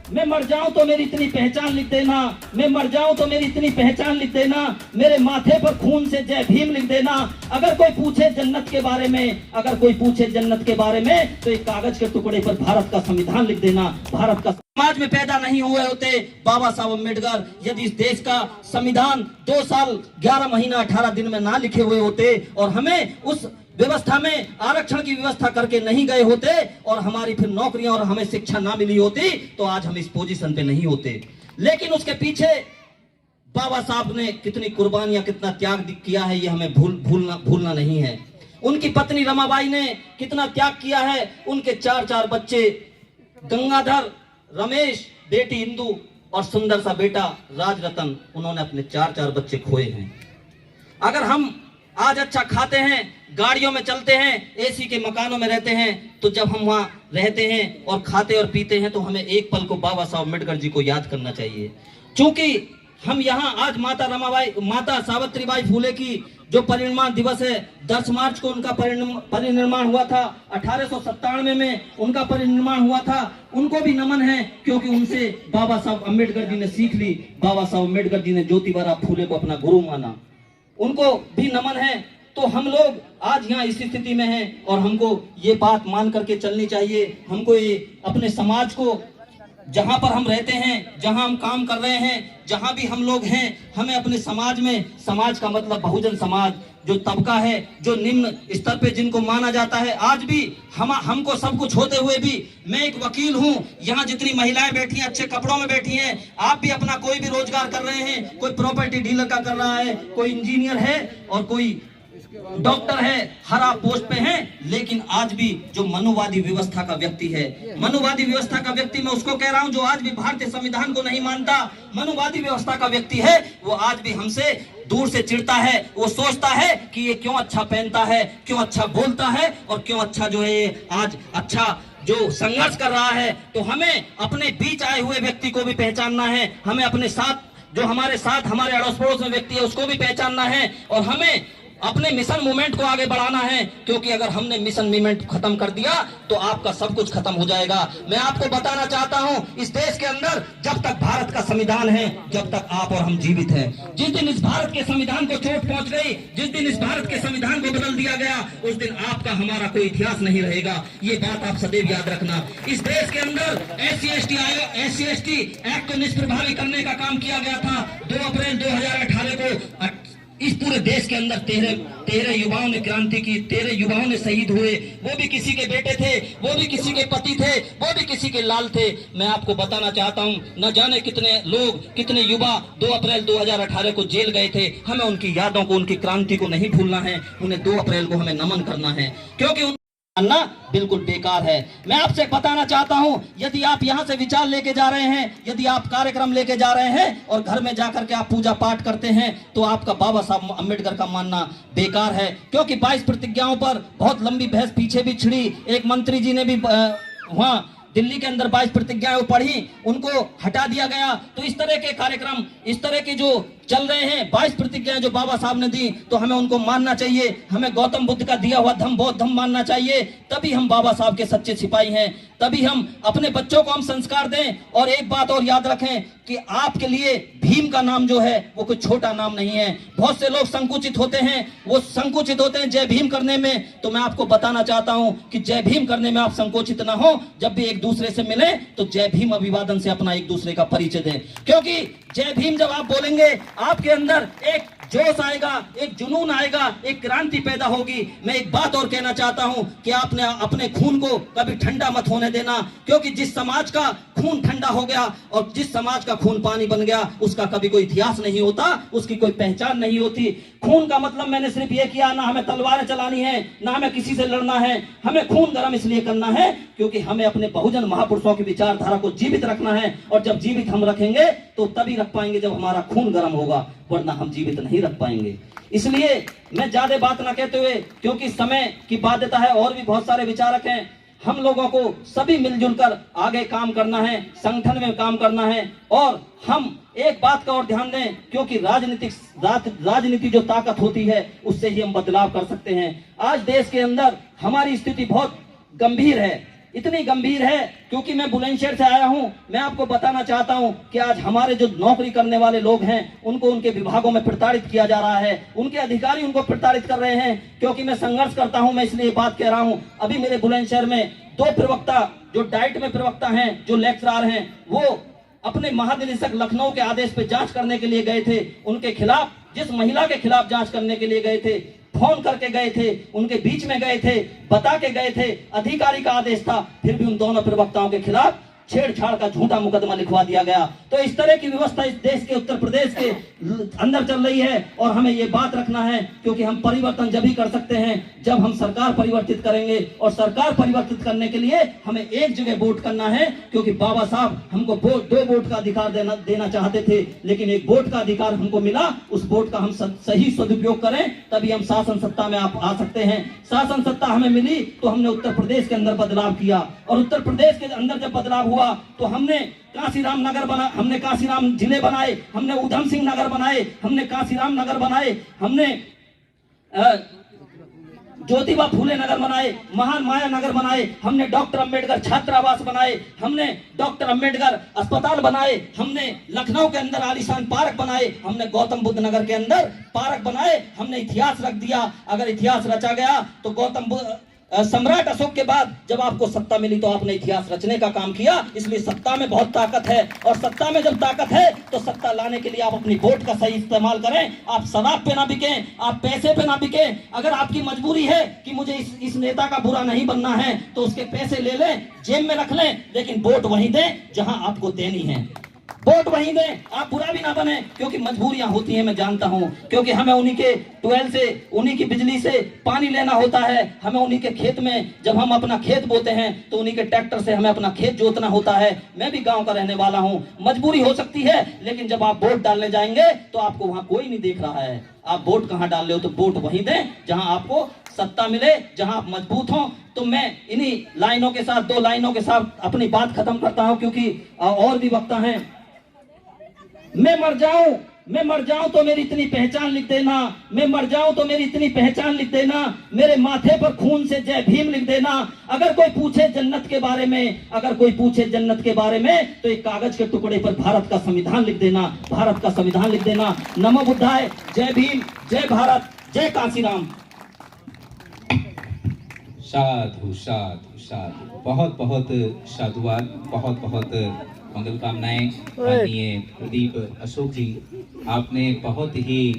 मैं मर जाऊं तो मेरी इतनी पहचान लिख देना, मैं मर जाऊं तो मेरी इतनी पहचान लिख देना, मेरे माथे पर खून से जय भीम लिख देना। अगर कोई पूछे जन्नत के बारे में, अगर कोई पूछे जन्नत के बारे में, तो एक कागज के टुकड़े पर भारत का संविधान लिख देना। भारत का समाज में पैदा नहीं हुए होते बाबा साहब अम्बेडकर, यदि इस देश का संविधान 2 साल 11 महीना 18 दिन में ना लिखे हुए होते और हमें उस व्यवस्था में आरक्षण की व्यवस्था करके नहीं गए होते और हमारी फिर नौकरियां और हमें शिक्षा ना मिली होती, तो आज हम इस पोजीशन पे नहीं होते। लेकिन उसके पीछे बाबा साहब ने कितनी कुर्बानियां, कितना त्याग किया है, ये हमें भूलना नहीं है। उनकी पत्नी रमाबाई ने कितना त्याग किया है। उनके 4 बच्चे, गंगाधर, रमेश, बेटी इंदु और सुंदर सा बेटा राजरतन, उन्होंने अपने 4 बच्चे खोए हैं। अगर हम आज अच्छा खाते हैं, गाड़ियों में चलते हैं, एसी के मकानों में रहते हैं, तो जब हम वहां रहते हैं और खाते और पीते हैं तो हमें एक पल को बाबा साहब अम्बेडकर जी को याद करना चाहिए। क्योंकि हम यहाँ आज माता सावित्रीबाई फुले की जो परिनिर्वाण दिवस है, 10 मार्च को उनका परिनिर्वाण हुआ था, 1897 में उनका परिनिर्वाण हुआ था। उनको भी नमन है, क्योंकि उनसे बाबा साहब अम्बेडकर जी ने सीख ली। बाबा साहब अम्बेडकर जी ने ज्योतिबा फुले को अपना गुरु माना, उनको भी नमन है। तो हम लोग आज यहाँ इस स्थिति में हैं और हमको ये बात मान करके चलनी चाहिए। हमको ये अपने समाज को, जहां पर हम रहते हैं, जहां हम काम कर रहे हैं, जहां भी हम लोग हैं, हमें अपने समाज में, समाज का मतलब बहुजन समाज, जो तबका है, जो निम्न स्तर पे जिनको माना जाता है, आज भी हमको सब कुछ होते हुए भी, मैं एक वकील हूं, यहाँ जितनी महिलाएं बैठी हैं अच्छे कपड़ों में बैठी हैं, आप भी अपना कोई भी रोजगार कर रहे हैं, कोई प्रॉपर्टी डीलर का कर रहा है, कोई इंजीनियर है और कोई डॉक्टर है, हर आप पोस्ट पे हैं। लेकिन आज भी जो मनुवादी व्यवस्था का व्यक्ति है, मनुवादी व्यवस्था का व्यक्ति, मैं उसको कह रहा हूं जो आज भी भारतीय संविधान को नहीं मानता, मनुवादी व्यवस्था का व्यक्ति है, वो आज भी हमसे दूर से चिढ़ता है। वो सोचता है कि ये क्यों अच्छा पहनता है, क्यों अच्छा बोलता है और क्यों अच्छा जो है ये आज अच्छा जो संघर्ष कर रहा है। तो हमें अपने बीच आए हुए व्यक्ति को भी पहचानना है, हमें अपने साथ जो हमारे साथ हमारे अड़ोस पड़ोस में व्यक्ति है उसको भी पहचानना है और हमें अपने मिशन मूवमेंट को आगे बढ़ाना है। क्योंकि अगर हमने मिशन मूवमेंट खत्म कर दिया तो आपका सब कुछ खत्म हो जाएगा। मैं आपको बताना चाहता हूं, इस देश के अंदर जब तक भारत का संविधान है, जब तक आप और हम जीवित हैं। जिस दिन इस भारत के संविधान को चोट पहुंच गई, जिस दिन इस भारत के संविधान को बदल दिया गया, उस दिन आपका हमारा कोई इतिहास नहीं रहेगा। ये बात आप सदैव याद रखना। इस देश के अंदर SC/ST एक्ट को निष्प्रभावी करने का काम किया गया था। 2 अप्रैल 2018 को इस पूरे देश के अंदर 13 युवाओं ने क्रांति की, 13 युवाओं ने शहीद हुए। वो भी किसी के बेटे थे, वो भी किसी के पति थे, वो भी किसी के लाल थे। मैं आपको बताना चाहता हूं, न जाने कितने लोग, कितने युवा 2 अप्रैल 2018 को जेल गए थे। हमें उनकी यादों को, उनकी क्रांति को नहीं भूलना है। उन्हें 2 अप्रैल को हमें नमन करना है, क्योंकि ना बिल्कुल बेकार है। मैं आपसे बताना चाहता हूं, यदि आप यहां से विचार लेके जा रहे हैं, यदि आप कार्यक्रम लेके जा रहे हैं और घर में जाकर के आप पूजा पाठ करते हैं, तो आपका बाबा साहब अम्बेडकर का मानना बेकार है। क्योंकि 22 प्रतिज्ञाओं पर बहुत लंबी बहस पीछे भी छिड़ी। एक मंत्री जी ने भी वहां दिल्ली के अंदर 22 प्रतिज्ञाएं पढ़ी, उनको हटा दिया गया। तो इस तरह के कार्यक्रम, इस तरह के जो चल रहे हैं 22 प्रतिज्ञाएं जो बाबा साहब ने दी, तो हमें उनको मानना चाहिए। हमें गौतम बुद्ध का दिया हुआ धम्म बौद्ध धम्म मानना चाहिए। तभी हम बाबा साहब के सच्चे सिपाही हैं, तभी हम अपने बच्चों को हम संस्कार दें। और एक बात और याद रखें कि आपके लिए भीम का नाम जो है वो कोई छोटा नाम नहीं है। बहुत से लोग संकुचित होते हैं, वो संकुचित होते हैं जय भीम करने में। तो मैं आपको बताना चाहता हूं कि जय भीम करने में आप संकोचित ना हो। जब भी एक दूसरे से मिले तो जय भीम अभिवादन से अपना एक दूसरे का परिचय दें। क्योंकि जय भीम जब आप बोलेंगे, आपके अंदर एक जोश आएगा, एक जुनून आएगा, एक क्रांति पैदा होगी। मैं एक बात और कहना चाहता हूं कि आपने अपने खून को कभी ठंडा मत होने देना। क्योंकि जिस समाज का खून ठंडा हो गया और जिस समाज का खून पानी बन गया, उसका कभी कोई इतिहास नहीं होता, उसकी कोई पहचान नहीं होती। खून का मतलब मैंने सिर्फ ये किया, ना हमें तलवारें चलानी है, ना हमें किसी से लड़ना है। हमें खून गर्म इसलिए करना है क्योंकि हमें अपने बहुजन महापुरुषों की विचारधारा को जीवित रखना है। और जब जीवित हम रखेंगे तो तभी रख पाएंगे जब हमारा खून गर्म होगा, वरना हम जीवित नहीं रख पाएंगे। इसलिए मैं ज्यादा बात ना कहते हुए, क्योंकि समय की बाध्यता है, और भी बहुत सारे विचारक हैं, हम लोगों को सभी मिलजुल कर आगे काम करना है, संगठन में काम करना है। और हम एक बात का और ध्यान दें, क्योंकि राजनीति जो ताकत होती है उससे ही हम बदलाव कर सकते हैं। आज देश के अंदर हमारी स्थिति बहुत गंभीर है। इतनी गंभीर है क्योंकि मैं बुलंदशहर से आया हूं। मैं आपको बताना चाहता हूं कि आज हमारे जो नौकरी करने वाले लोग हैं उनको उनके विभागों में प्रताड़ित किया जा रहा है, उनके अधिकारी उनको प्रताड़ित कर रहे हैं। क्योंकि मैं संघर्ष करता हूं, मैं इसलिए बात कह रहा हूं। अभी मेरे बुलंदशहर में 2 प्रवक्ता जो डाइट में प्रवक्ता हैं, जो लेक्चरर हैं, वो अपने महानिदेशक लखनऊ के आदेश पे जांच करने के लिए गए थे। उनके खिलाफ, जिस महिला के खिलाफ जांच करने के लिए गए थे, फोन करके गए थे, उनके बीच में गए थे, बता के गए थे, अधिकारी का आदेश था, फिर भी उन दोनों प्रवक्ताओं के खिलाफ छेड़छाड़ का झूठा मुकदमा लिखवा दिया गया। तो इस तरह की व्यवस्था इस देश के, उत्तर प्रदेश के अंदर चल रही है और हमें ये बात रखना है क्योंकि हम परिवर्तन जब ही कर सकते हैं जब हम सरकार परिवर्तित करेंगे। और सरकार परिवर्तित करने के लिए हमें एक जगह वोट करना है, क्योंकि बाबा साहब हमको 2 वोट का अधिकार देना चाहते थे, लेकिन एक वोट का अधिकार हमको मिला। उस वोट का हम सही सदुपयोग करें, तभी हम शासन सत्ता में आ सकते हैं। शासन सत्ता हमें मिली तो हमने उत्तर प्रदेश के अंदर बदलाव किया, और उत्तर प्रदेश के अंदर जब बदलाव हुआ तो हमने काशीराम नगर बना, हमने काशीराम जिले बनाए, हमने उधम सिंह नगर बनाए, हमने काशीराम नगर बनाए, हमने ज्योतिबा फूले नगर बनाए, महान माया नगर बनाए, हमने डॉक्टर अंबेडकर छात्रावास बनाए, हमने डॉक्टर अंबेडकर अस्पताल बनाए, हमने लखनऊ के अंदर आलीशान पार्क बनाए, हमने गौतम बुद्ध नगर के अंदर पार्क बनाए। हमने इतिहास रख दिया। अगर इतिहास रचा गया तो गौतम बुद्ध सम्राट अशोक के बाद जब आपको सत्ता मिली तो आपने इतिहास रचने का काम किया। इसलिए सत्ता में बहुत ताकत है, और सत्ता में जब ताकत है तो सत्ता लाने के लिए आप अपनी वोट का सही इस्तेमाल करें। आप शराब पे ना बिकें, आप पैसे पे ना बिकें। अगर आपकी मजबूरी है कि मुझे इस नेता का बुरा नहीं बनना है तो उसके पैसे ले लें, जेब में रख लें, लेकिन वोट वहीं दें जहां आपको देनी है। वोट वहीं दें, आप बुरा भी ना बने, क्योंकि मजबूरियां होती हैं, मैं जानता हूं। क्योंकि हमें उन्हीं के ट्यूबवेल से, उन्हीं की बिजली से पानी लेना होता है। हमें उन्हीं के खेत में, जब हम अपना खेत बोते हैं तो उन्हीं के ट्रैक्टर से हमें अपना खेत जोतना होता है। मैं भी गांव का रहने वाला हूं। मजबूरी हो सकती है, लेकिन जब आप वोट डालने जाएंगे तो आपको वहां कोई नहीं देख रहा है। आप वोट कहां डाल रहे हो, तो वोट वहीं दें जहां आपको सत्ता मिले, जहां आप मजबूत हों। तो मैं इन्हीं लाइनों के साथ, 2 लाइनों के साथ अपनी बात खत्म करता हूं, क्योंकि और भी वक्ता हैं। मैं मर जाऊं तो मेरी इतनी पहचान लिख देना, मैं मर जाऊं तो मेरी इतनी पहचान लिख देना, मेरे माथे पर खून से जय भीम लिख देना। अगर कोई पूछे जन्नत के बारे में, अगर कोई पूछे जन्नत के बारे में, तो एक कागज के टुकड़े पर भारत का संविधान लिख देना, भारत का संविधान लिख देना। नमो बुद्धाय, जय भीम, जय भारत, जय काशीराम। साधु साधु साधु, बहुत बहुत साधुवाद, बहुत बहुत मंगल कामनाएं। माननीय प्रदीप अशोक जी, आपने बहुत ही